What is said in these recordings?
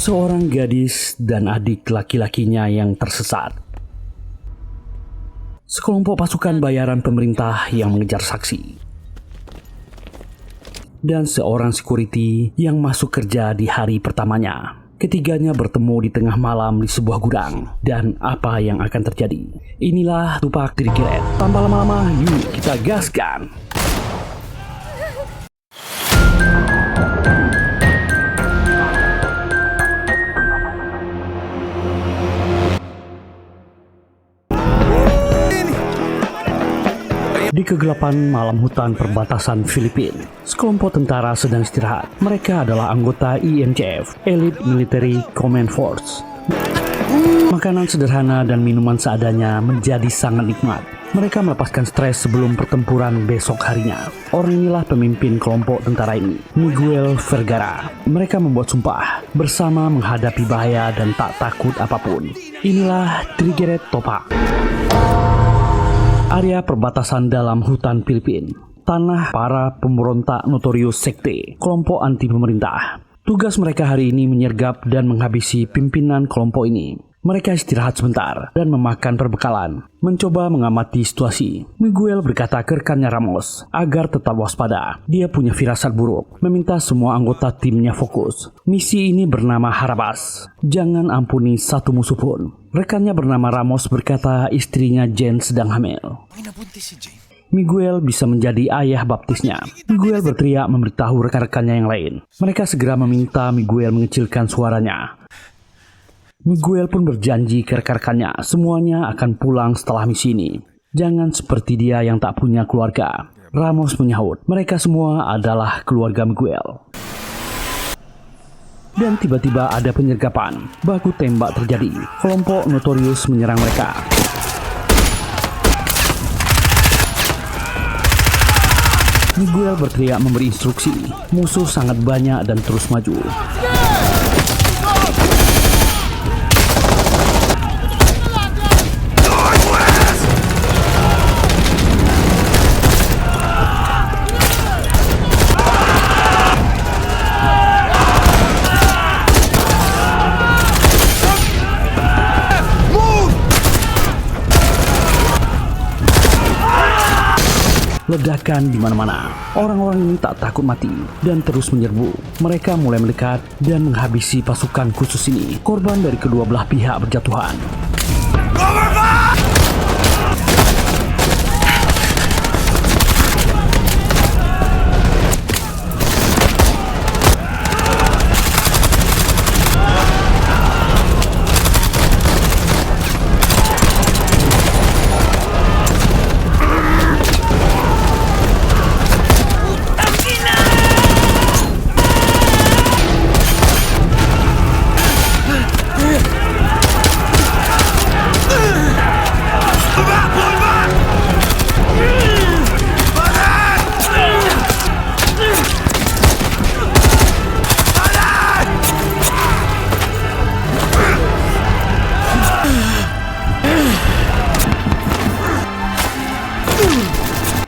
seorang gadis dan adik laki-lakinya yang tersesat. Sekelompok pasukan bayaran pemerintah yang mengejar saksi. Dan seorang security yang masuk kerja di hari pertamanya. Ketiganya bertemu di tengah malam di sebuah gudang. Dan apa yang akan terjadi? Inilah Tupac Trigger. Tanpa lama-lama, yuk kita gaskan. Di kegelapan malam hutan perbatasan Filipina, sekelompok tentara sedang istirahat. Mereka adalah anggota EMCF, Elite Military Command Force. Makanan sederhana dan minuman seadanya menjadi sangat nikmat. Mereka melepaskan stres sebelum pertempuran besok harinya. Orang inilah pemimpin kelompok tentara ini, Miguel Vergara. Mereka membuat sumpah bersama menghadapi bahaya dan tak takut apapun. Inilah Trigger Tupac. Area perbatasan dalam hutan Filipina, tanah para pemberontak notorius sekte, kelompok anti pemerintah. Tugas mereka hari ini menyergap dan menghabisi pimpinan kelompok ini. Mereka istirahat sebentar dan memakan perbekalan, mencoba mengamati situasi. Miguel berkata ke rekannya Ramos agar tetap waspada. Dia punya firasat buruk, meminta semua anggota timnya fokus. Misi ini bernama Harabas. Jangan ampuni satu musuh pun. Rekannya bernama Ramos berkata istrinya Jane sedang hamil. Miguel bisa menjadi ayah baptisnya. Miguel berteriak memberitahu rekan-rekannya yang lain. Mereka segera meminta Miguel mengecilkan suaranya. Miguel pun berjanji ke rekan-rekannya semuanya akan pulang setelah misi ini. Jangan seperti dia yang tak punya keluarga. Ramos menyahut, mereka semua adalah keluarga Miguel. Dan tiba-tiba ada penyergapan. Baku tembak terjadi. Kelompok notorius menyerang mereka. Miguel berteriak memberi instruksi. Musuh sangat banyak dan terus maju. Ledakan di mana-mana. Orang-orang ini tak takut mati dan terus menyerbu. Mereka mulai mendekat dan menghabisi pasukan khusus ini. Korban dari kedua belah pihak berjatuhan.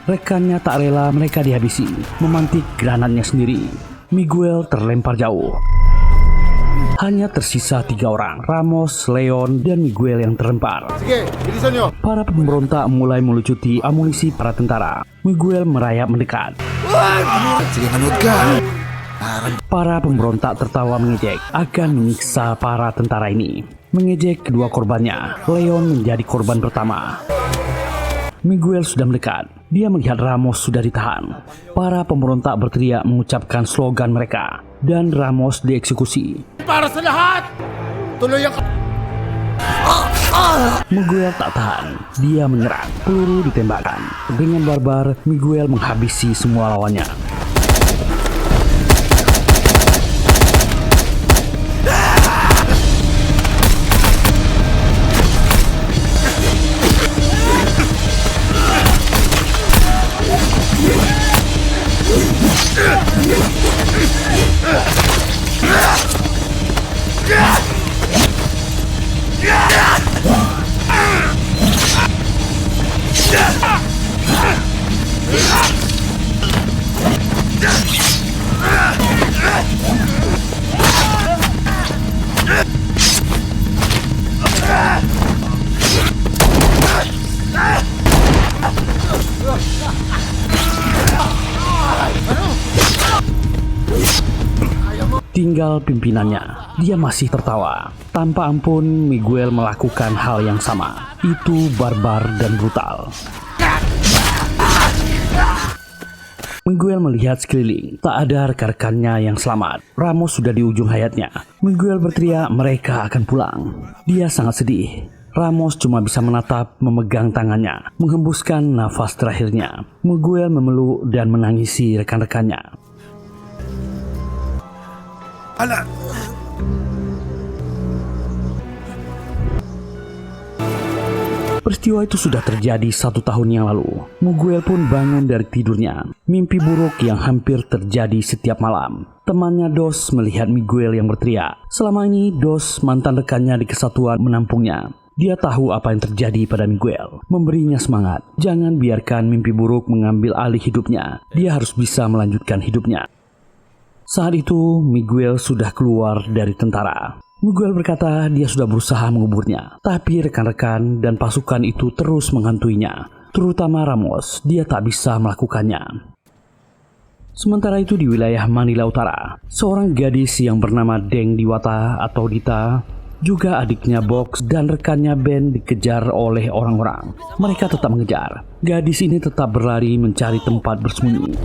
Rekannya tak rela mereka dihabisi, memantik granatnya sendiri. Miguel terlempar jauh. Hanya tersisa 3 orang, Ramos, Leon, dan Miguel yang terlempar. Para pemberontak mulai melucuti amunisi para tentara. Miguel merayap mendekat. Para pemberontak tertawa mengejek akan menyiksa para tentara ini. Mengejek kedua korbannya, Leon menjadi korban pertama. Miguel sudah mendekat. Dia melihat Ramos sudah ditahan. Para pemberontak berteriak mengucapkan slogan mereka. Dan Ramos dieksekusi. Para sa lahat! Tuloy ang... Miguel tak tahan. Dia menyerang. Peluru ditembakkan. Dengan barbar, Miguel menghabisi semua lawannya. tinggal pimpinannya. Dia masih tertawa. Tanpa ampun, Miguel melakukan hal yang sama. Itu barbar dan brutal. Miguel melihat sekeliling, tak ada rekan-rekannya yang selamat. Ramos sudah di ujung hayatnya. Miguel berteriak mereka akan pulang. Dia sangat sedih. Ramos cuma bisa menatap, memegang tangannya, menghembuskan nafas terakhirnya. Miguel memeluk dan menangisi rekan-rekannya. Anak! Peristiwa itu sudah terjadi 1 tahun yang lalu. Miguel pun bangun dari tidurnya. Mimpi buruk yang hampir terjadi setiap malam. Temannya Dos melihat Miguel yang berteriak. Selama ini Dos, mantan rekannya di kesatuan, menampungnya. Dia tahu apa yang terjadi pada Miguel. Memberinya semangat. Jangan biarkan mimpi buruk mengambil alih hidupnya. Dia harus bisa melanjutkan hidupnya. Saat itu Miguel sudah keluar dari tentara. Miguel berkata dia sudah berusaha menguburnya, tapi rekan-rekan dan pasukan itu terus menghantuinya, terutama Ramos. Dia tak bisa melakukannya. Sementara itu di wilayah Manila Utara, seorang gadis yang bernama Deng Diwata atau Dita, juga adiknya Box dan rekannya Ben dikejar oleh orang-orang. Mereka tetap mengejar. Gadis ini tetap berlari mencari tempat bersembunyi.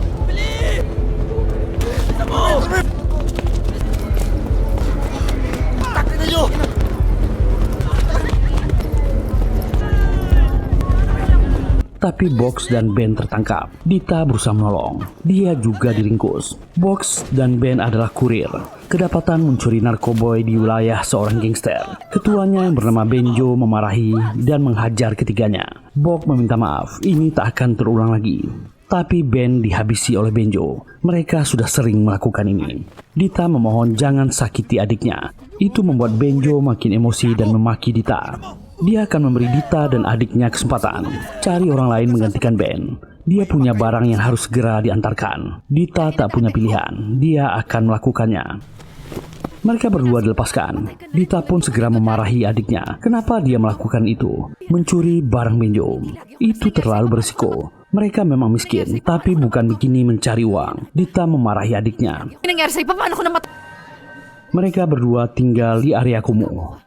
Tapi Box dan Ben tertangkap. Dita berusaha menolong. Dia juga diringkus. Box dan Ben adalah kurir. Kedapatan mencuri narkoboy di wilayah seorang gangster. Ketuanya yang bernama Benjo memarahi dan menghajar ketiganya. Box meminta maaf. Ini tak akan terulang lagi. Tapi Ben dihabisi oleh Benjo. Mereka sudah sering melakukan ini. Dita memohon jangan sakiti adiknya. Itu membuat Benjo makin emosi dan memaki Dita. Dia akan memberi Dita dan adiknya kesempatan cari orang lain menggantikan Ben. Dia punya barang yang harus segera diantarkan. Dita tak punya pilihan. Dia akan melakukannya. Mereka berdua dilepaskan. Dita pun segera memarahi adiknya. Kenapa dia melakukan itu? Mencuri barang Benjo. Itu terlalu berisiko. Mereka memang miskin, tapi bukan begini mencari uang. Dita memarahi adiknya. Mereka berdua tinggal di area kumuh.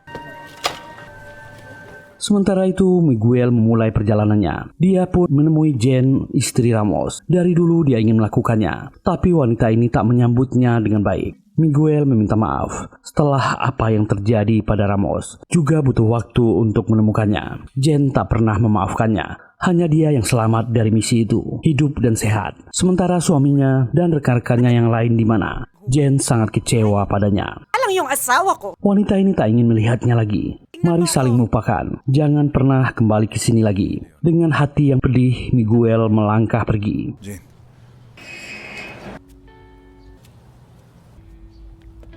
Sementara itu, Miguel memulai perjalanannya. Dia pun menemui Jen, istri Ramos. Dari dulu dia ingin melakukannya, tapi wanita ini tak menyambutnya dengan baik. Miguel meminta maaf setelah apa yang terjadi pada Ramos. Juga butuh waktu untuk menemukannya. Jen tak pernah memaafkannya. Hanya dia yang selamat dari misi itu, hidup dan sehat. Sementara suaminya dan rekan-rekannya yang lain di mana. Jen sangat kecewa padanya. Yung asawa ko. Wanita ini tak ingin melihatnya lagi. Mari saling melupakan. Jangan pernah kembali ke sini lagi. Dengan hati yang pedih, Miguel melangkah pergi.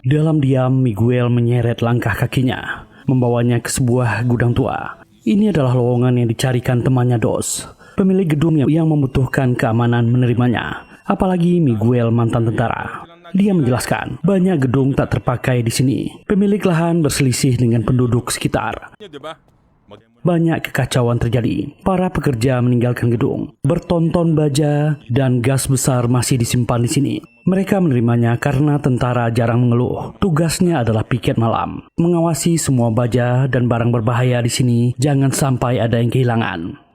Dalam diam, Miguel menyeret langkah kakinya, membawanya ke sebuah gudang tua. Ini adalah lowongan yang dicarikan temannya Dos, pemilik gedung yang membutuhkan keamanan menerimanya. Apalagi Miguel mantan tentara. Dia menjelaskan, banyak gedung tak terpakai di sini. Pemilik lahan berselisih dengan penduduk sekitar. Banyak kekacauan terjadi. Para pekerja meninggalkan gedung. Bertonton baja dan gas besar masih disimpan di sini. Mereka menerimanya karena tentara jarang mengeluh. Tugasnya adalah piket malam, mengawasi semua baja dan barang berbahaya di sini. Jangan sampai ada yang kehilangan.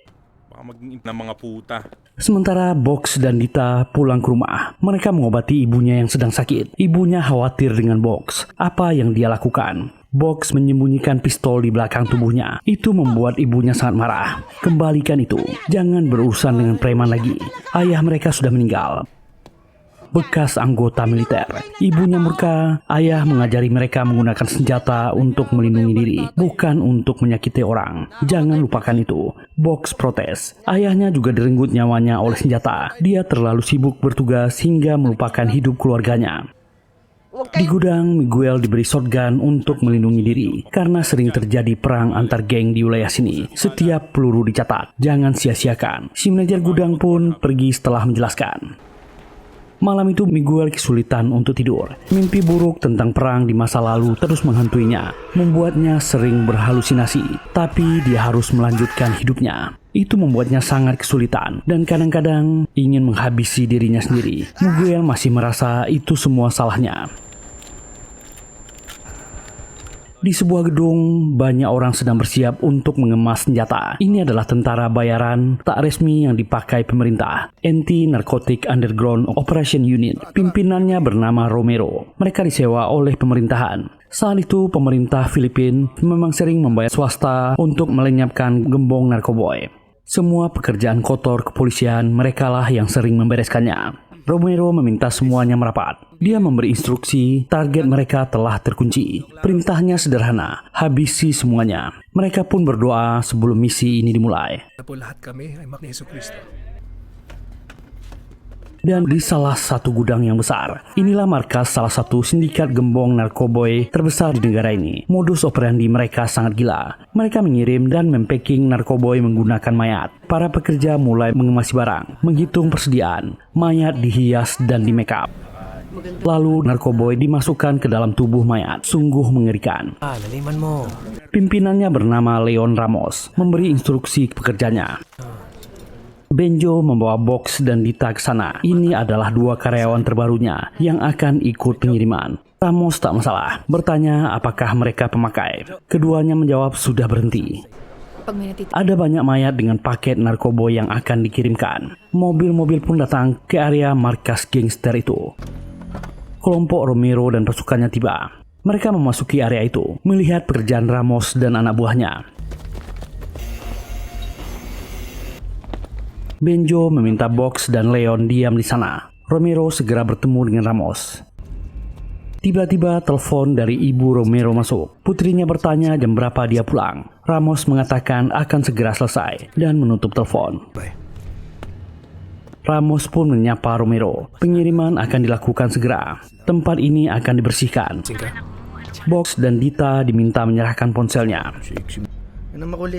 Sementara Box dan Dita pulang ke rumah. Mereka mengobati ibunya yang sedang sakit. Ibunya khawatir dengan Box. Apa yang dia lakukan? Box menyembunyikan pistol di belakang tubuhnya. Itu membuat ibunya sangat marah. Kembalikan itu. Jangan berurusan dengan preman lagi. Ayah mereka sudah meninggal. Bekas anggota militer. Ibunya murka. Ayah mengajari mereka menggunakan senjata untuk melindungi diri, bukan untuk menyakiti orang. Jangan lupakan itu. Box protes. Ayahnya juga direnggut nyawanya oleh senjata. Dia terlalu sibuk bertugas hingga melupakan hidup keluarganya. Di gudang, Miguel diberi shotgun untuk melindungi diri karena sering terjadi perang antar geng di wilayah sini. Setiap peluru dicatat. Jangan sia-siakan. Si manajer gudang pun pergi setelah menjelaskan. Malam itu Miguel kesulitan untuk tidur. Mimpi buruk tentang perang di masa lalu terus menghantuinya, membuatnya sering berhalusinasi. Tapi dia harus melanjutkan hidupnya. Itu membuatnya sangat kesulitan dan kadang-kadang ingin menghabisi dirinya sendiri. Miguel masih merasa itu semua salahnya. Di sebuah gedung, banyak orang sedang bersiap untuk mengemas senjata. Ini adalah tentara bayaran tak resmi yang dipakai pemerintah, Anti-Narcotic Underground Operation Unit. Pimpinannya bernama Romero. Mereka disewa oleh pemerintahan. Saat itu, pemerintah Filipina memang sering membayar swasta untuk melenyapkan gembong narkoboy. Semua pekerjaan kotor kepolisian, merekalah yang sering membereskannya. Romero meminta semuanya merapat. Dia memberi instruksi, target mereka telah terkunci. Perintahnya sederhana, habisi semuanya. Mereka pun berdoa sebelum misi ini dimulai. Po lahat kami ay makni Hesus Kristo. Dan di salah satu gudang yang besar, inilah markas salah satu sindikat gembong narkoboy terbesar di negara ini. Modus operandi mereka sangat gila. Mereka mengirim dan mempacking narkoboy menggunakan mayat. Para pekerja mulai mengemasi barang, menghitung persediaan. Mayat dihias dan di make up. Lalu narkoboy dimasukkan ke dalam tubuh mayat. Sungguh mengerikan. Laliman mo. Pimpinannya bernama Leon Ramos, memberi instruksi ke pekerjanya. Benjo membawa Box dan Dita ke sana. Ini adalah dua karyawan terbarunya yang akan ikut pengiriman. Ramos tak masalah, bertanya apakah mereka pemakai. Keduanya menjawab sudah berhenti. Ada banyak mayat dengan paket narkoboy yang akan dikirimkan. Mobil-mobil pun datang ke area markas gangster itu. Kelompok Romero dan pasukannya tiba. Mereka memasuki area itu, melihat pekerjaan Ramos dan anak buahnya. Benjo meminta Box dan Leon diam di sana. Romero segera bertemu dengan Ramos. Tiba-tiba telepon dari ibu Romero masuk. Putrinya bertanya jam berapa dia pulang. Ramos mengatakan akan segera selesai dan menutup telepon. Ramos pun menyapa Romero. Pengiriman akan dilakukan segera. Tempat ini akan dibersihkan. Box dan Dita diminta menyerahkan ponselnya.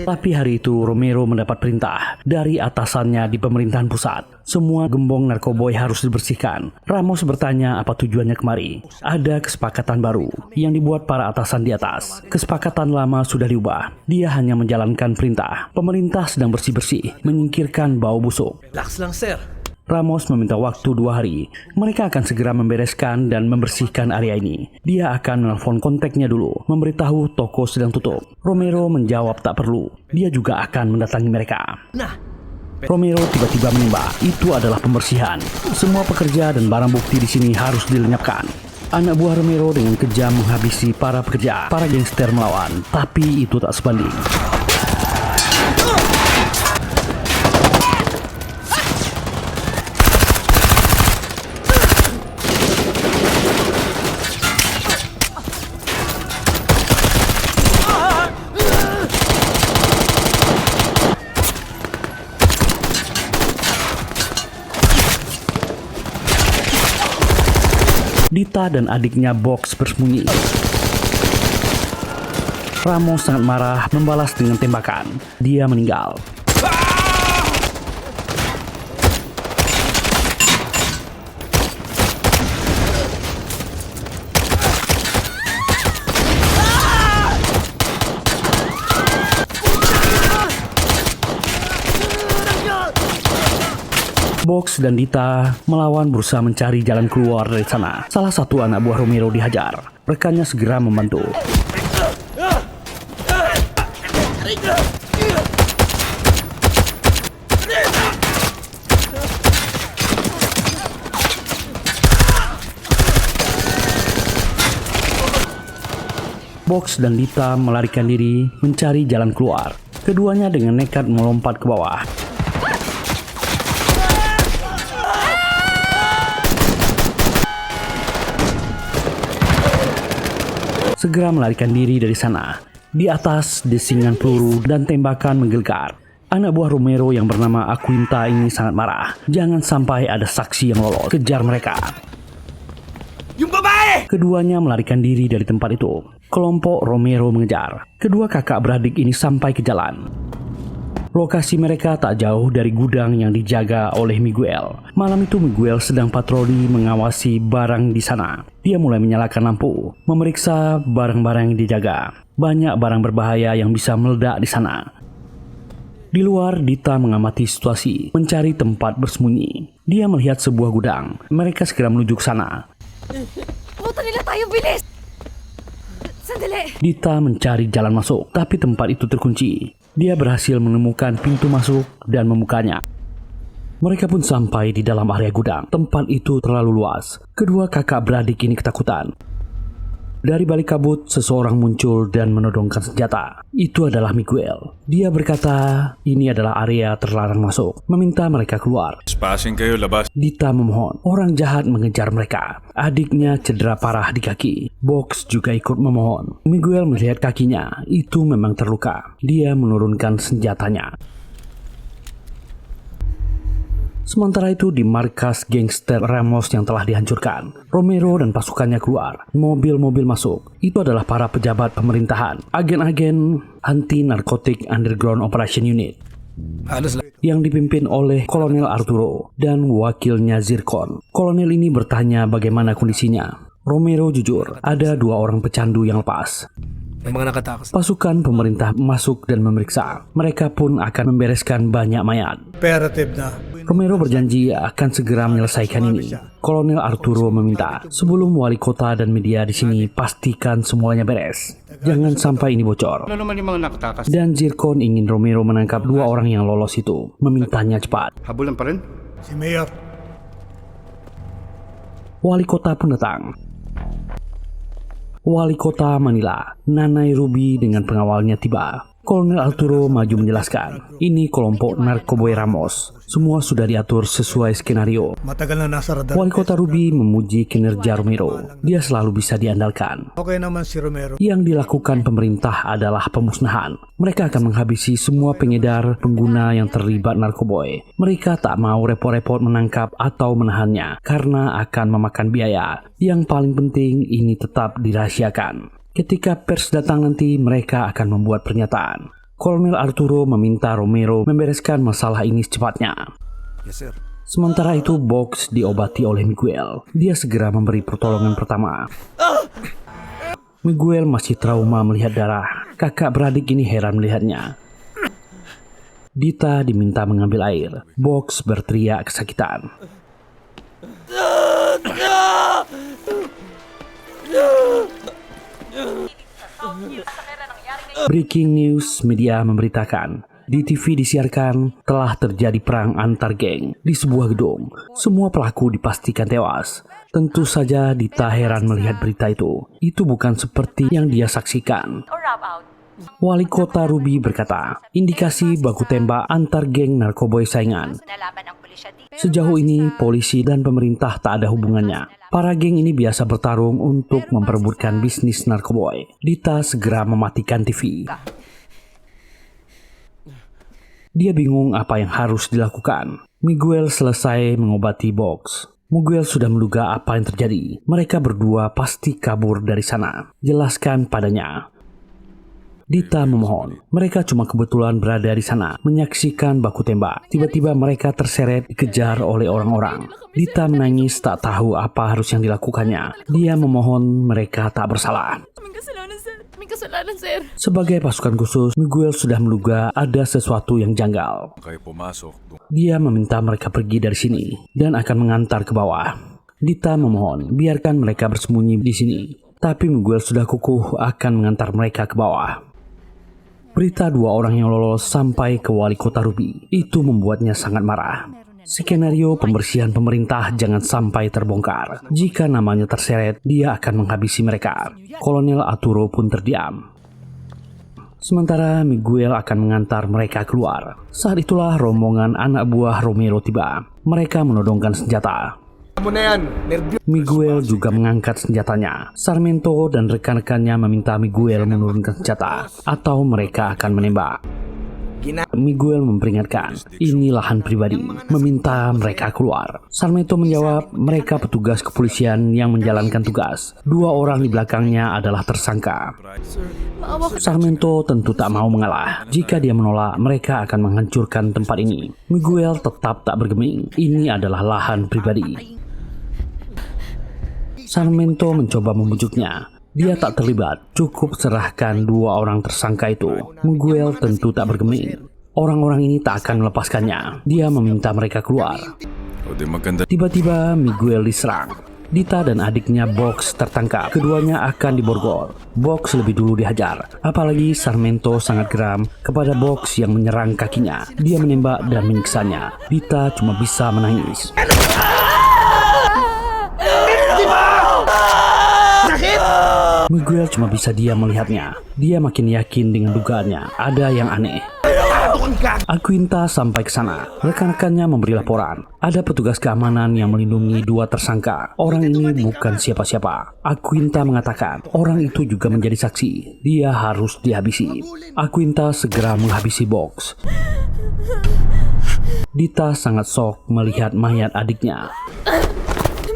Tapi hari itu Romero mendapat perintah dari atasannya di pemerintahan pusat. Semua gembong narkoboy harus dibersihkan. Ramos bertanya apa tujuannya kemari. Ada kesepakatan baru yang dibuat para atasan di atas. Kesepakatan lama sudah diubah. Dia hanya menjalankan perintah. Pemerintah sedang bersih-bersih, menyingkirkan bau busuk. Laks lang, sir. Ramos meminta waktu 2 hari. Mereka akan segera membereskan dan membersihkan area ini. Dia akan menelpon kontaknya dulu, memberitahu toko sedang tutup. Romero menjawab tak perlu. Dia juga akan mendatangi mereka. Romero tiba-tiba menembak. Itu adalah pembersihan. Semua pekerja dan barang bukti di sini harus dilenyapkan. Anak buah Romero dengan kejam menghabisi para pekerja. Para gangster melawan, tapi itu tak sebanding. Dita dan adiknya Box bersembunyi. Ramos sangat marah, membalas dengan tembakan. Dia meninggal. Box dan Dita melawan berusaha mencari jalan keluar dari sana. Salah satu anak buah Romero dihajar. Rekannya segera membantu. Box dan Dita melarikan diri mencari jalan keluar. Keduanya dengan nekat melompat ke bawah. Segera melarikan diri dari sana. Di atas, desingan peluru dan tembakan menggelegar. Anak buah Romero yang bernama Aquinta ini sangat marah. Jangan sampai ada saksi yang lolos. Kejar mereka. Yung babae! Keduanya melarikan diri dari tempat itu. Kelompok Romero mengejar. Kedua kakak beradik ini sampai ke jalan. Lokasi mereka tak jauh dari gudang yang dijaga oleh Miguel. Malam itu Miguel sedang patroli mengawasi barang di sana. Dia mulai menyalakan lampu, memeriksa barang-barang yang dijaga. Banyak barang berbahaya yang bisa meledak di sana. Di luar, Dita mengamati situasi, mencari tempat bersembunyi. Dia melihat sebuah gudang. Mereka segera menuju ke sana. Puto nila tayo, bilis! Sandali! Dita mencari jalan masuk, tapi tempat itu terkunci. Dia berhasil menemukan pintu masuk dan membukanya. Mereka pun sampai di dalam area gudang. Tempat itu terlalu luas. Kedua kakak beradik ini ketakutan. Dari balik kabut, seseorang muncul dan menodongkan senjata. Itu adalah Miguel. Dia berkata, ini adalah area terlarang masuk, meminta mereka keluar. Passing kayo labas. Dita memohon. Orang jahat mengejar mereka. Adiknya cedera parah di kaki. Box juga ikut memohon. Miguel melihat kakinya. Itu memang terluka. Dia menurunkan senjatanya. Sementara itu di markas gangster Ramos yang telah dihancurkan, Romero dan pasukannya keluar. Mobil-mobil masuk. Itu adalah para pejabat pemerintahan, agen-agen anti-narkotik Underground Operation Unit Halos lang. yang dipimpin oleh Kolonel Arturo dan wakilnya Zircon. Kolonel ini bertanya bagaimana kondisinya. Romero jujur, ada 2 orang pecandu yang lepas. May mga nakatakas. Pasukan pemerintah masuk dan memeriksa. Mereka pun akan membereskan banyak mayat. Imperative na. Romero berjanji akan segera menyelesaikan ini. Kolonel Arturo meminta, sebelum wali kota dan media di sini pastikan semuanya beres. Jangan sampai ini bocor. Ano naman yung mga nakatakas? Dan Zircon ingin Romero menangkap 2 orang yang lolos itu. Memintanya cepat. Habulan pa rin? Si Mayor. Wali kota pun datang. Wali kota Manila, Nanay Ruby dengan pengawalnya tiba. Kolonel Arturo maju menjelaskan, ini kelompok narkoboy Ramos. Semua sudah diatur sesuai skenario. Matagal na nasa radar. Wali kota Ruby memuji kinerja Romero. Dia selalu bisa diandalkan. Okay naman si Romero. Yang dilakukan pemerintah adalah pemusnahan. Mereka akan menghabisi semua pengedar, pengguna yang terlibat narkoboy. Mereka tak mau repot-repot menangkap atau menahannya karena akan memakan biaya. Yang paling penting ini tetap dirahasiakan. Ketika pers datang nanti, mereka akan membuat pernyataan. Kolonel Arturo meminta Romero membereskan masalah ini secepatnya. Yes, sir. Sementara itu, Box diobati oleh Miguel. Dia segera memberi pertolongan pertama. Miguel masih trauma melihat darah. Kakak beradik ini heran melihatnya. Dita diminta mengambil air. Box berteriak kesakitan. Breaking news, media memberitakan. Di TV disiarkan telah terjadi perang antar geng di sebuah gedung. Semua pelaku dipastikan tewas. Tentu saja Dita heran melihat berita itu. Itu bukan seperti yang dia saksikan. Wali kota Ruby berkata, indikasi baku tembak antar geng narkoboy saingan. Sejauh ini, polisi dan pemerintah tak ada hubungannya. Para geng ini biasa bertarung untuk memperebutkan bisnis narkoboy. Dita segera mematikan TV. Dia bingung apa yang harus dilakukan. Miguel selesai mengobati Box. Miguel sudah menduga apa yang terjadi. Mereka berdua pasti kabur dari sana. Jelaskan padanya. Dita memohon. Mereka cuma kebetulan berada di sana, menyaksikan baku tembak. Tiba-tiba mereka terseret dikejar oleh orang-orang. Dita menangis tak tahu apa harus yang dilakukannya. Dia memohon mereka tak bersalah. May kasalanan, sir. Sebagai pasukan khusus, Miguel sudah menduga ada sesuatu yang janggal. Kayo pumasok. Dia meminta mereka pergi dari sini dan akan mengantar ke bawah. Dita memohon, biarkan mereka bersembunyi di sini. Tapi Miguel sudah kukuh akan mengantar mereka ke bawah. Berita 2 orang yang lolos sampai ke wali kota Ruby. Itu membuatnya sangat marah. Skenario pembersihan pemerintah jangan sampai terbongkar. Jika namanya terseret, dia akan menghabisi mereka. Kolonel Arturo pun terdiam. Sementara Miguel akan mengantar mereka keluar. Saat itulah rombongan anak buah Romero tiba. Mereka menodongkan senjata. Miguel juga mengangkat senjatanya. Sarmento dan rekan-rekannya meminta Miguel menurunkan senjata atau mereka akan menembak. Miguel memperingatkan, ini lahan pribadi, meminta mereka keluar. Sarmento menjawab, mereka petugas kepolisian yang menjalankan tugas. 2 orang di belakangnya adalah tersangka. Sarmento tentu tak mau mengalah. Jika dia menolak, mereka akan menghancurkan tempat ini. Miguel tetap tak bergeming. Ini adalah lahan pribadi. Sarmento mencoba membujuknya. Dia tak terlibat, cukup serahkan 2 orang tersangka itu. Miguel tentu tak bergeming. Orang-orang ini tak akan melepaskannya. Dia meminta mereka keluar. Tiba-tiba Miguel diserang. Dita dan adiknya Box tertangkap. Keduanya akan diborgol. Box lebih dulu dihajar. Apalagi Sarmento sangat geram kepada Box yang menyerang kakinya. Dia menembak dan menyiksanya. Dita cuma bisa menangis. Miguel cuma bisa diam melihatnya. Dia makin yakin dengan dugaannya. Ada yang aneh. Aquinta sampai ke sana. Rekan-rekannya memberi laporan. Ada petugas keamanan yang melindungi dua tersangka. Orang ini bukan siapa-siapa. Aquinta mengatakan orang itu juga menjadi saksi. Dia harus dihabisi. Aquinta segera menghabisi Box. Dita sangat shock melihat mayat adiknya.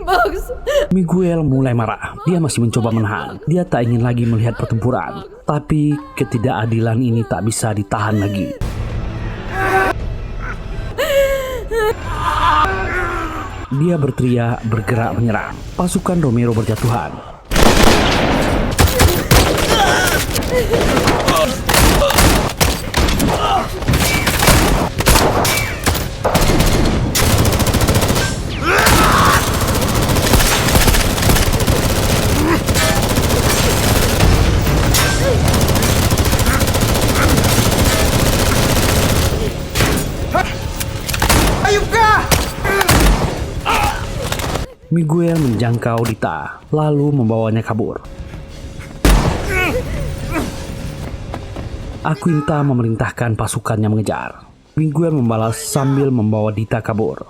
Box. Miguel mulai marah. Dia masih mencoba menahan. Dia tak ingin lagi melihat pertempuran. Tapi ketidakadilan ini tak bisa ditahan lagi. Dia berteriak, bergerak menyerang. Pasukan Romero berjatuhan. Miguel menjangkau Dita, lalu membawanya kabur. Aquinta memerintahkan pasukannya mengejar. Miguel membalas sambil membawa Dita kabur.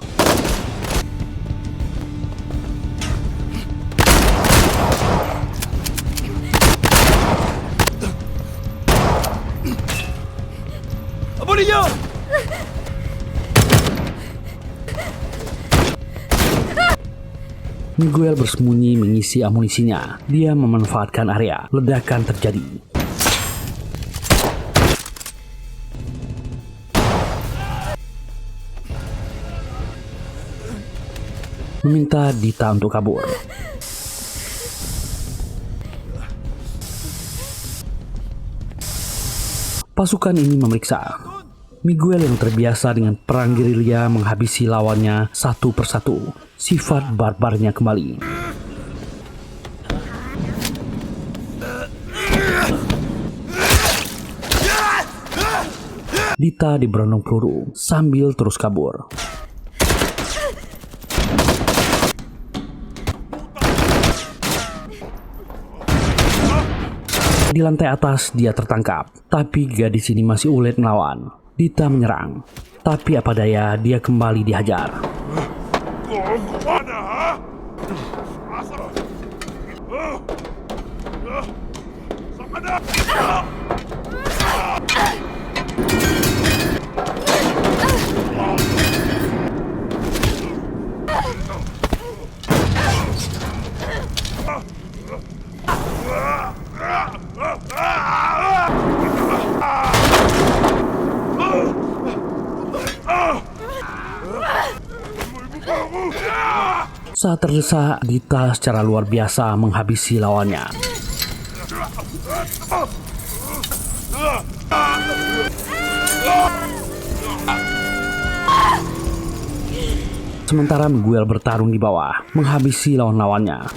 Miguel bersembunyi mengisi amunisinya. Dia memanfaatkan area. Ledakan terjadi. Meminta Dita untuk kabur. Pasukan ini memeriksa. Miguel yang terbiasa dengan perang gerilya menghabisi lawannya satu persatu. Sifat barbarnya kembali. Dita diberondong peluru sambil terus kabur. Di lantai atas dia tertangkap, tapi gadis ini masih ulet melawan. Dita menyerang, tapi apa daya dia kembali dihajar. Saat terdesak, Dita secara luar biasa menghabisi lawannya. Sementara Miguel bertarung di bawah, menghabisi lawan-lawannya.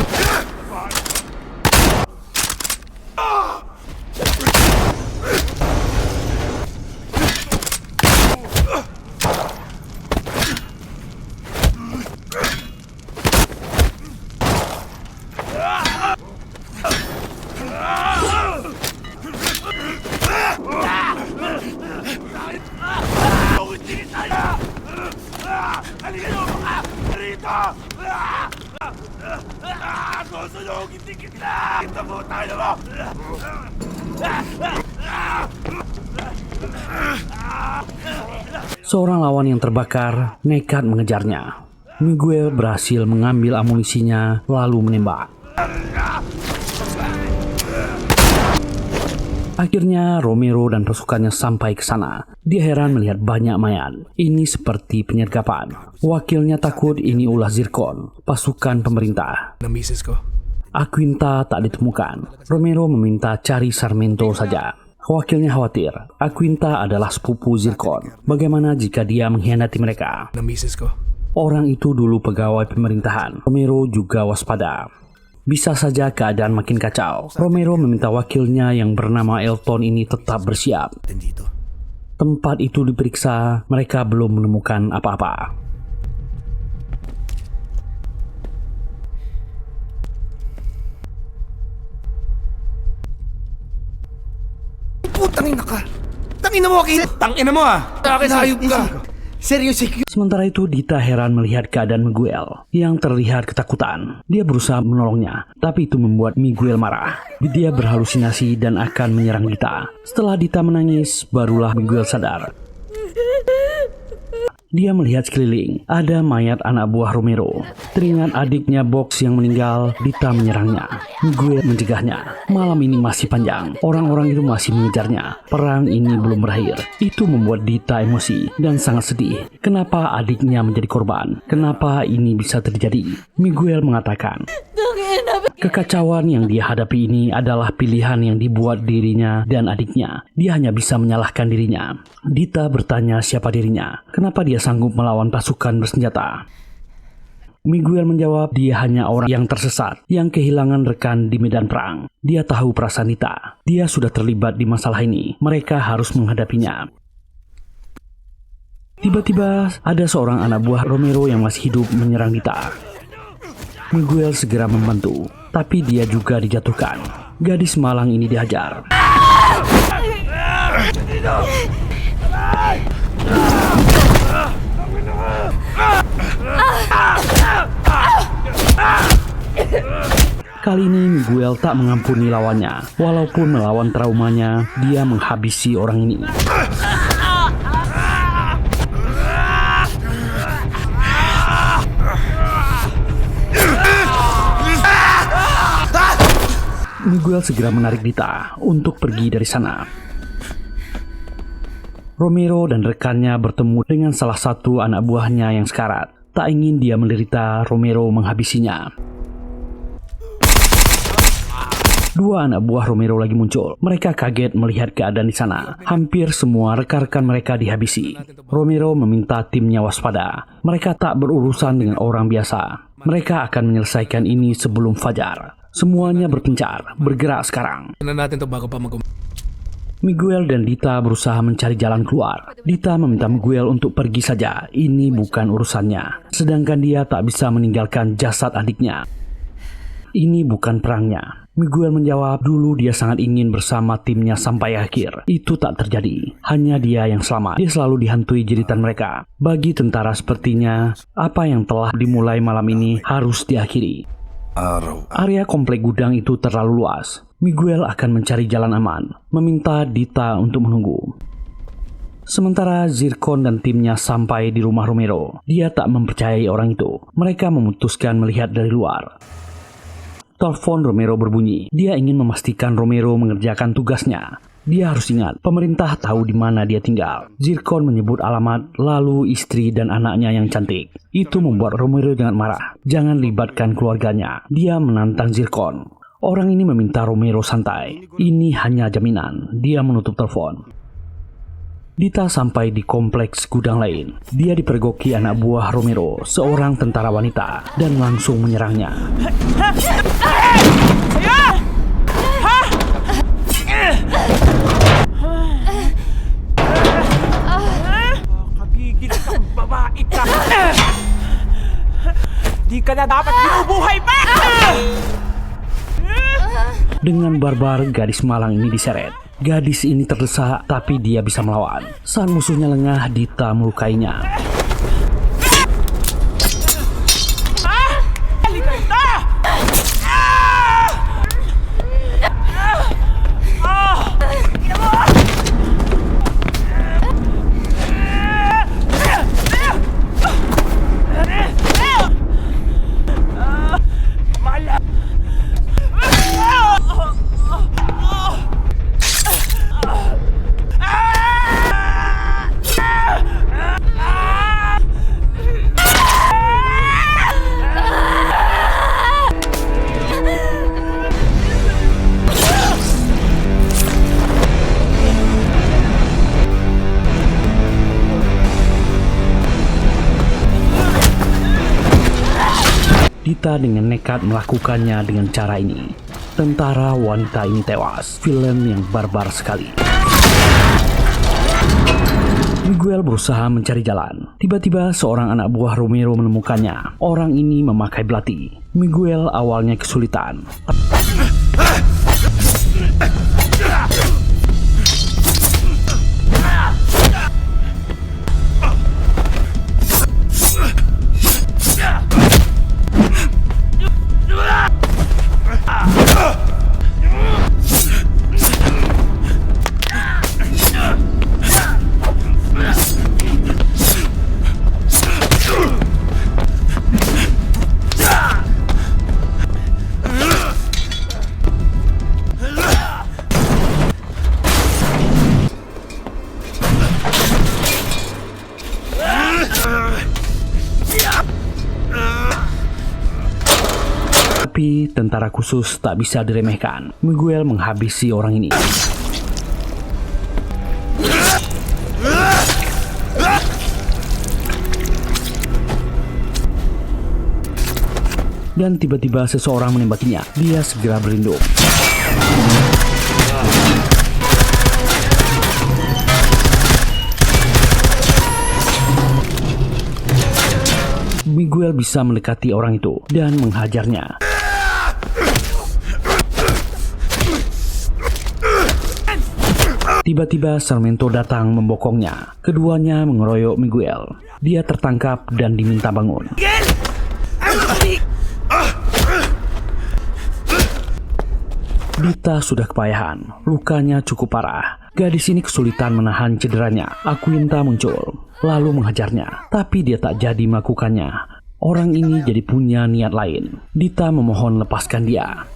Seorang lawan yang terbakar nekat mengejarnya. Miguel berhasil mengambil amunisinya lalu menembak. Akhirnya Romero dan pasukannya sampai ke sana. Dia heran melihat banyak mayat. Ini seperti penyergapan. Wakilnya takut ini ulah Zircon, pasukan pemerintah. Na misis ko. Aquinta tak ditemukan. Romero meminta cari Sarmento saja. Wakilnya khawatir, Aquinta adalah sepupu Zircon. Bagaimana jika dia mengkhianati mereka? Na misis ko. Orang itu dulu pegawai pemerintahan. Romero juga waspada. Bisa saja keadaan makin kacau. Romero meminta wakilnya yang bernama Elton ini tetap bersiap. Dito. Tempat itu diperiksa, mereka belum menemukan apa-apa. Putangin na ka! Tangina mo, Akil! Tangina mo ah! Sa akin, hayop ka! Seryoso, Sementara itu Dita heran melihat keadaan Miguel yang terlihat ketakutan. Dia berusaha menolongnya, tapi itu membuat Miguel marah. Dia berhalusinasi dan akan menyerang Dita. Setelah Dita menangis, barulah Miguel sadar. Dia melihat sekeliling, ada mayat anak buah Romero. Teringat adiknya Box yang meninggal, Dita menyerangnya. Miguel mencegahnya. Malam ini masih panjang, orang-orang itu masih mengejarnya. Perang ini belum berakhir. Itu membuat Dita emosi dan sangat sedih. Kenapa adiknya menjadi korban? Kenapa ini bisa terjadi? Miguel mengatakan, kekacauan yang dia hadapi ini adalah pilihan yang dibuat dirinya dan adiknya. Dia hanya bisa menyalahkan dirinya. Dita bertanya siapa dirinya. Kenapa dia sanggup melawan pasukan bersenjata? Miguel menjawab dia hanya orang yang tersesat, yang kehilangan rekan di medan perang. Dia tahu perasaan Dita. Dia sudah terlibat di masalah ini. Mereka harus menghadapinya. Tiba-tiba ada seorang anak buah Romero yang masih hidup menyerang Dita. Miguel segera membantu, tapi dia juga dijatuhkan. Gadis malang ini dihajar. Kali ini Miguel tak mengampuni lawannya. Walaupun melawan traumanya, dia menghabisi orang ini. Miguel segera menarik Dita untuk pergi dari sana. Romero dan rekannya bertemu dengan salah satu anak buahnya yang sekarat. Tak ingin dia menderita, Romero menghabisinya. Dua anak buah Romero lagi muncul. Mereka kaget melihat keadaan di sana. Hampir semua rekan-rekan mereka dihabisi. Romero meminta timnya waspada. Mereka tak berurusan dengan orang biasa. Mereka akan menyelesaikan ini sebelum fajar. Semuanya berpencar, bergerak sekarang. na natin to bago pa Miguel dan Dita berusaha mencari jalan keluar. Dita meminta Miguel untuk pergi saja. Ini bukan urusannya. Sedangkan dia tak bisa meninggalkan jasad adiknya. Ini bukan perangnya. Miguel menjawab, dulu dia sangat ingin bersama timnya sampai akhir. Itu tak terjadi. Hanya dia yang selamat. Dia selalu dihantui jeritan mereka. Bagi tentara sepertinya, apa yang telah dimulai malam ini harus diakhiri. Area komplek gudang itu terlalu luas. Miguel akan mencari jalan aman, meminta Dita untuk menunggu. Sementara Zircon dan timnya sampai di rumah Romero, dia tak mempercayai orang itu. Mereka memutuskan melihat dari luar. Telepon Romero berbunyi. Dia ingin memastikan Romero mengerjakan tugasnya. Dia harus ingat, pemerintah tahu di mana dia tinggal. Zircon menyebut alamat, lalu istri dan anaknya yang cantik. Itu membuat Romero jangan marah. Jangan libatkan keluarganya. Dia menantang Zircon. Orang ini meminta Romero santai. Ini hanya jaminan. Dia menutup telepon. Dita sampai di kompleks gudang lain. Dia dipergoki anak buah Romero, seorang tentara wanita, dan langsung menyerangnya. Kagigil kang babae ka! Di ka na dapat binubuhay pa! Dengan barbar, gadis malang ini diseret. Gadis ini terdesak, tapi dia bisa melawan. Saat musuhnya lengah, Dita melukainya. Dita dengan nekat melakukannya dengan cara ini. Tentara wanita ini tewas. Film yang barbar sekali. Miguel berusaha mencari jalan. Tiba-tiba seorang anak buah Romero menemukannya. Orang ini memakai belati. Miguel awalnya kesulitan. Tapi tentara khusus tak bisa diremehkan. Miguel menghabisi orang ini. Dan tiba-tiba seseorang menembakinya. Dia segera berlindung. Miguel bisa mendekati orang itu dan menghajarnya. Tiba-tiba Sarmiento datang membokongnya. Keduanya mengeroyok Miguel. Dia tertangkap dan diminta bangun. Dita sudah kepayahan. Lukanya cukup parah. Gadis ini kesulitan menahan cederanya. Aquinta muncul, lalu menghajarnya. Tapi dia tak jadi melakukannya. Orang ini jadi punya niat lain. Dita memohon lepaskan dia.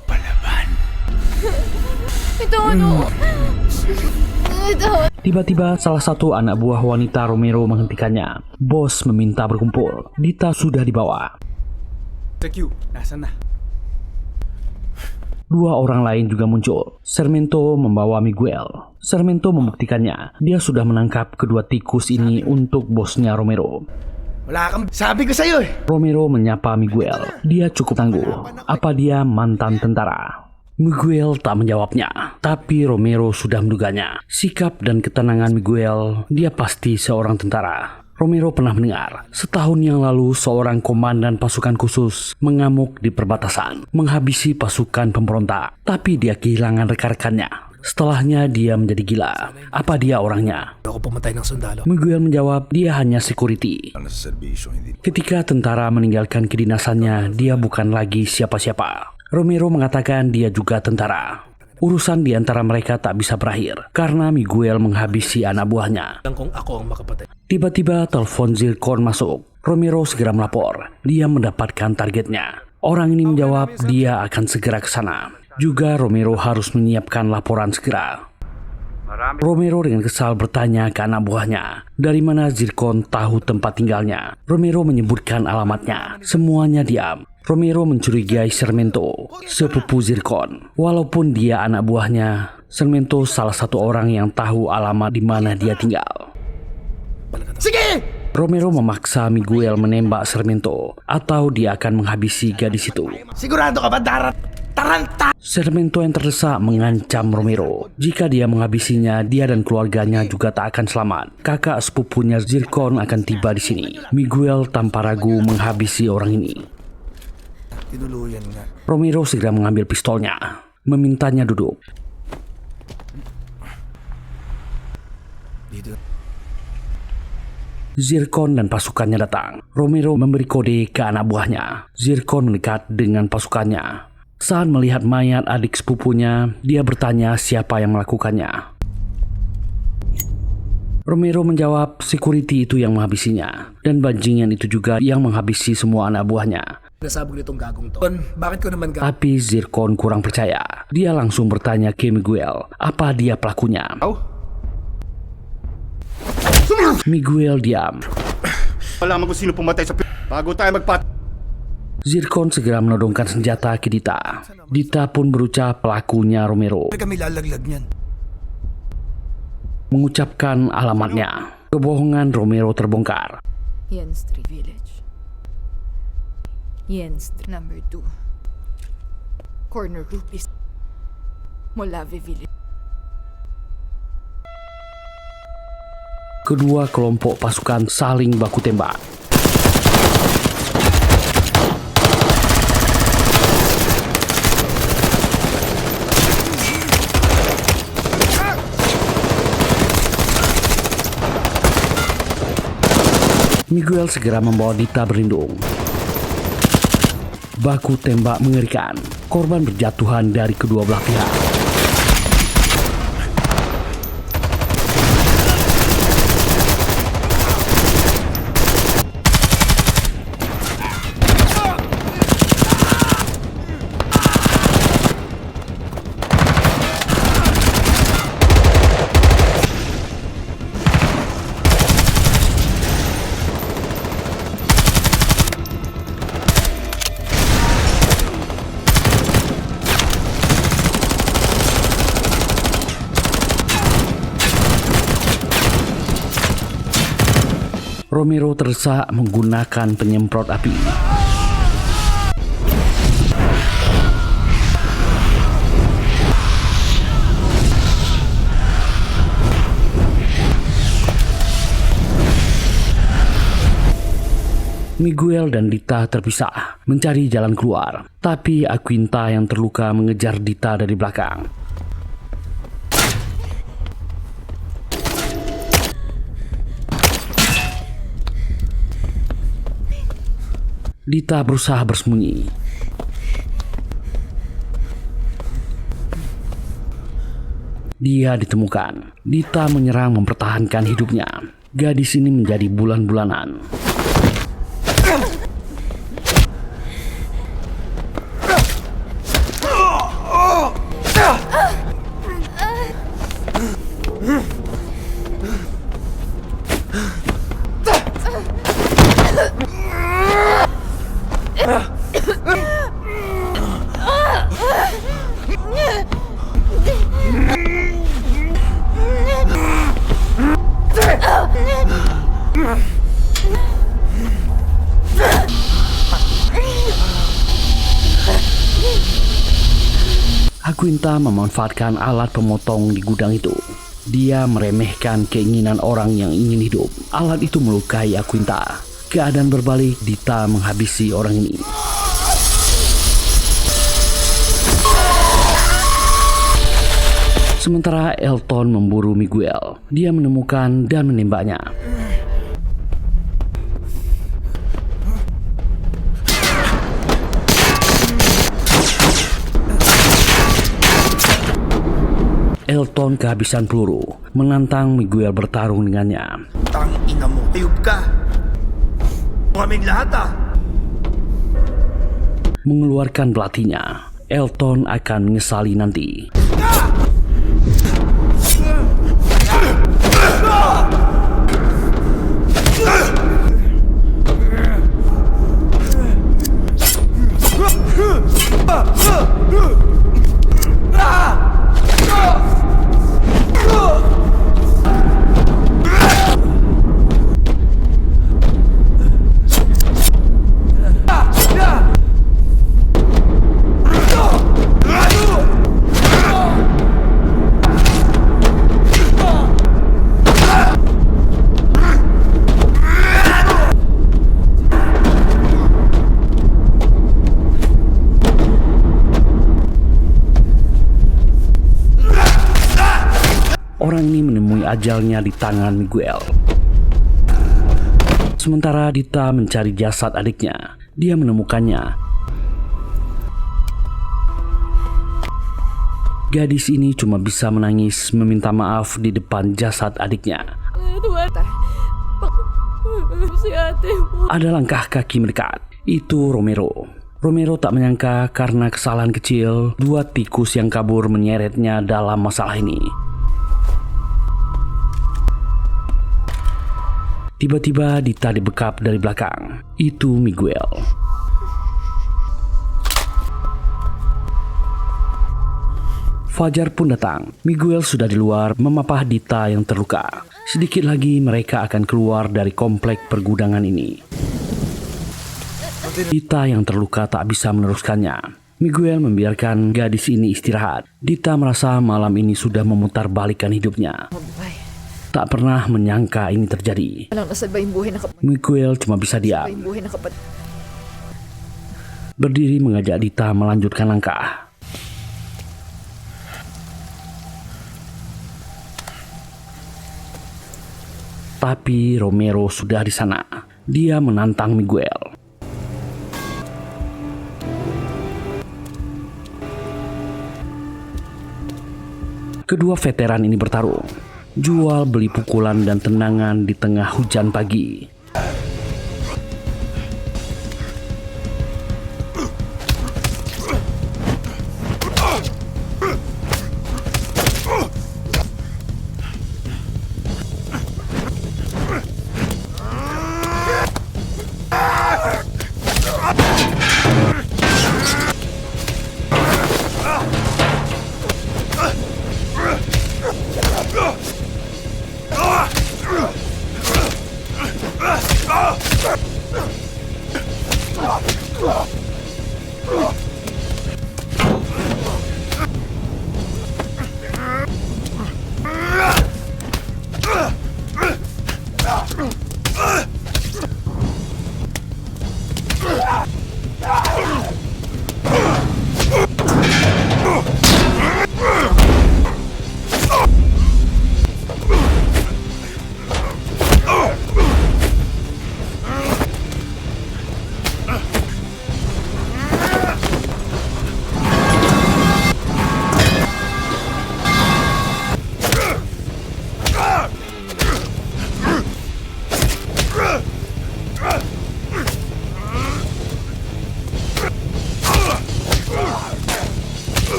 Tiba-tiba salah satu anak buah wanita Romero menghentikannya. Bos meminta berkumpul. Dita sudah dibawa. Nasaan na? Dua orang lain juga muncul. Sarmiento membawa Miguel. Sarmiento membuktikannya. Dia sudah menangkap kedua tikus ini untuk bosnya Romero. Wala kang sabi ko sa'yo eh. Romero menyapa Miguel. Dia cukup tangguh. Apa dia mantan tentara? Miguel tak menjawabnya. Tapi Romero sudah menduganya. Sikap dan ketenangan Miguel, dia pasti seorang tentara. Romero pernah mendengar, setahun yang lalu seorang komandan pasukan khusus mengamuk di perbatasan, menghabisi pasukan pemberontak. Tapi dia kehilangan rekan-rekannya. Setelahnya dia menjadi gila. Apa dia orangnya? Ako pumatay ng sundalo. Miguel menjawab, dia hanya security. Nasa serbisyo, hindi. Ketika tentara meninggalkan kedinasannya, dia bukan lagi siapa-siapa. Romero mengatakan dia juga tentara. Urusan di antara mereka tak bisa berakhir karena Miguel menghabisi anak buahnya. Kung ako ang makapatay. Tiba-tiba telepon Zircon masuk. Romero segera melapor. Dia mendapatkan targetnya. Orang ini menjawab dia akan segera ke sana. Juga Romero harus menyiapkan laporan segera. Romero dengan kesal bertanya ke anak buahnya, dari mana Zircon tahu tempat tinggalnya. Romero menyebutkan alamatnya. Semuanya diam. Romero mencurigai Sarmiento, sepupu Zircon. Walaupun dia anak buahnya, Sarmiento salah satu orang yang tahu alamat di mana dia tinggal. Sige! Romero memaksa Miguel menembak Sarmiento, atau dia akan menghabisi gadis itu. Sigurado ka ba taranta? Sarmiento yang terdesak mengancam Romero. Jika dia menghabisinya, dia dan keluarganya juga tak akan selamat. Kakak sepupunya Zircon akan tiba di sini. Miguel tanpa ragu menghabisi orang ini. Tinuluyan nga. Romero segera mengambil pistolnya, memintanya duduk. Dito. Zircon dan pasukannya datang. Romero memberi kode ke anak buahnya. Zircon mendekat dengan pasukannya. Saat melihat mayat adik sepupunya, dia bertanya siapa yang melakukannya. Romero menjawab security itu yang menghabisinya, dan bajingan itu juga yang menghabisi semua anak buahnya. Nasabog nitong gagong to. Bakit ko naman Tapi Zircon kurang percaya. Dia langsung bertanya ke Miguel, apa dia pelakunya? Miguel diam. Malaman kung sino pumatay sa bago tayo magpat. Zircon segera menodongkan senjata ke Dita. Dita pun berucap pelakunya Romero. kami lalaglag niyan? Mengucapkan alamatnya. Kebohongan Romero terbongkar. Yan Street Village. Jens, number 2. Corner Rupees. Molave Village. Kedua kelompok pasukan saling baku tembak. Miguel segera membawa Dita berlindung. Baku tembak mengerikan. Korban berjatuhan dari kedua belah pihak. Romero terdesak menggunakan penyemprot api. Miguel dan Dita terpisah, mencari jalan keluar. Tapi Aquinta yang terluka mengejar Dita dari belakang. Dita berusaha bersembunyi. Dia ditemukan. Dita menyerang mempertahankan hidupnya. Gadis ini menjadi bulan-bulanan. Aquinta memanfaatkan alat pemotong di gudang itu. Dia meremehkan keinginan orang yang ingin hidup. Alat itu melukai Aquinta. Keadaan berbalik, Dita menghabisi orang ini. Sementara Elton memburu Miguel. Dia menemukan dan menembaknya. Elton kehabisan peluru, menantang Miguel bertarung dengannya. Tang ina mo, ayub ka. Kaming lahat ah. Mengeluarkan belatinya, Elton akan menyesali nanti. Orang ini menemui ajalnya di tangan Miguel. Sementara Dita mencari jasad adiknya, dia menemukannya. Gadis ini cuma bisa menangis meminta maaf di depan jasad adiknya. Ada langkah kaki mendekat. Itu Romero. Romero tak menyangka karena kesalahan kecil, dua tikus yang kabur menyeretnya dalam masalah ini. Tiba-tiba Dita dibekap dari belakang. Itu Miguel. Fajar pun datang. Miguel sudah di luar memapah Dita yang terluka. Sedikit lagi mereka akan keluar dari komplek pergudangan ini. din. Dita yang terluka tak bisa meneruskannya. Miguel membiarkan gadis ini istirahat. Dita merasa malam ini sudah memutarbalikkan hidupnya. Mabuhay. Tak pernah menyangka ini terjadi. Alang nasad ba yung buhay na kapatid? Miguel cuma bisa Ba diam. yung buhay na kapatid? Berdiri mengajak Dita melanjutkan langkah. Tapi Romero sudah di sana. Dia menantang Miguel. Kedua veteran ini bertarung, jual beli pukulan dan tendangan di tengah hujan pagi.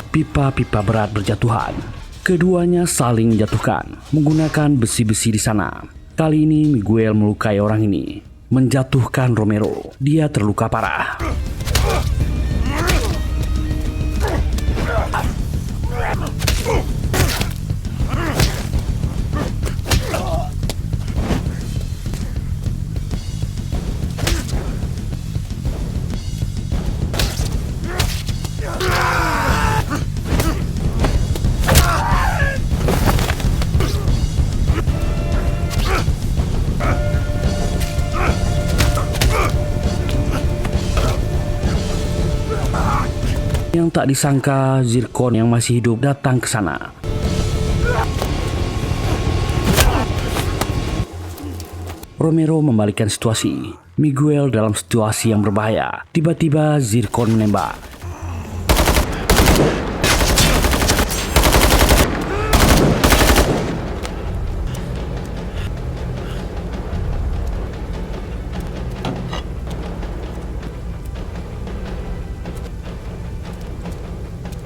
Pipa-pipa berat berjatuhan. Keduanya saling menjatuhkan menggunakan besi-besi di sana. Kali ini Miguel melukai orang ini, menjatuhkan Romero. Dia terluka parah. Yang tak disangka, Zircon yang masih hidup datang ke sana. Romero membalikkan situasi. Miguel dalam situasi yang berbahaya. Tiba-tiba Zircon menembak.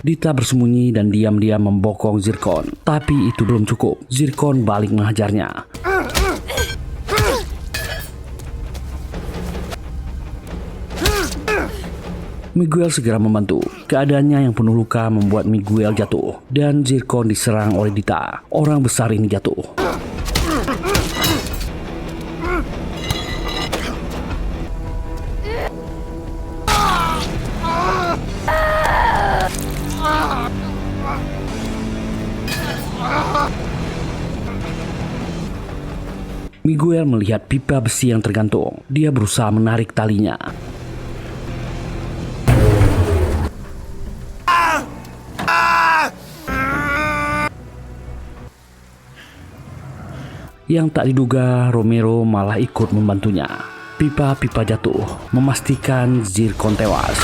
Dita bersembunyi dan diam-diam membokong Zircon. Tapi itu belum cukup. Zircon balik menghajarnya. Miguel segera membantu. Keadaannya yang penuh luka membuat Miguel jatuh. Dan Zircon diserang oleh Dita. Orang besar ini jatuh. Miguel melihat pipa besi yang tergantung. Dia berusaha menarik talinya. Yang tak diduga, Romero malah ikut membantunya. Pipa-pipa jatuh, memastikan Zircon tewas.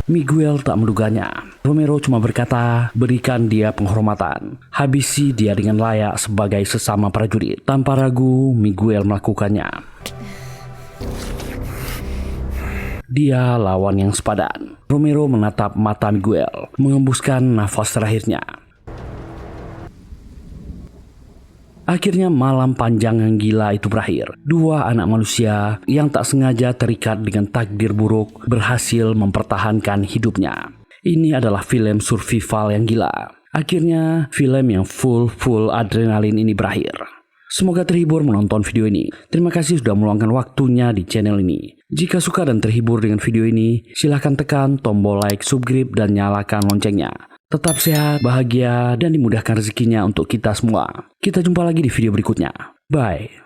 Miguel tak menduganya. Romero cuma berkata, berikan dia penghormatan. Habisi dia dengan layak sebagai sesama prajurit. Tanpa ragu, Miguel melakukannya. Dia lawan yang sepadan. Romero menatap mata Miguel, mengembuskan nafas terakhirnya. Akhirnya malam panjang yang gila itu berakhir. Dua anak manusia yang tak sengaja terikat dengan takdir buruk berhasil mempertahankan hidupnya. Ini adalah film survival yang gila. Akhirnya film yang full adrenalin ini berakhir. Semoga terhibur menonton video ini. Terima kasih sudah meluangkan waktunya di channel ini. Jika suka dan terhibur dengan video ini, silahkan tekan tombol like, subscribe, dan nyalakan loncengnya. Tetap sehat, bahagia, dan dimudahkan rezekinya untuk kita semua. Kita jumpa lagi di video berikutnya. Bye.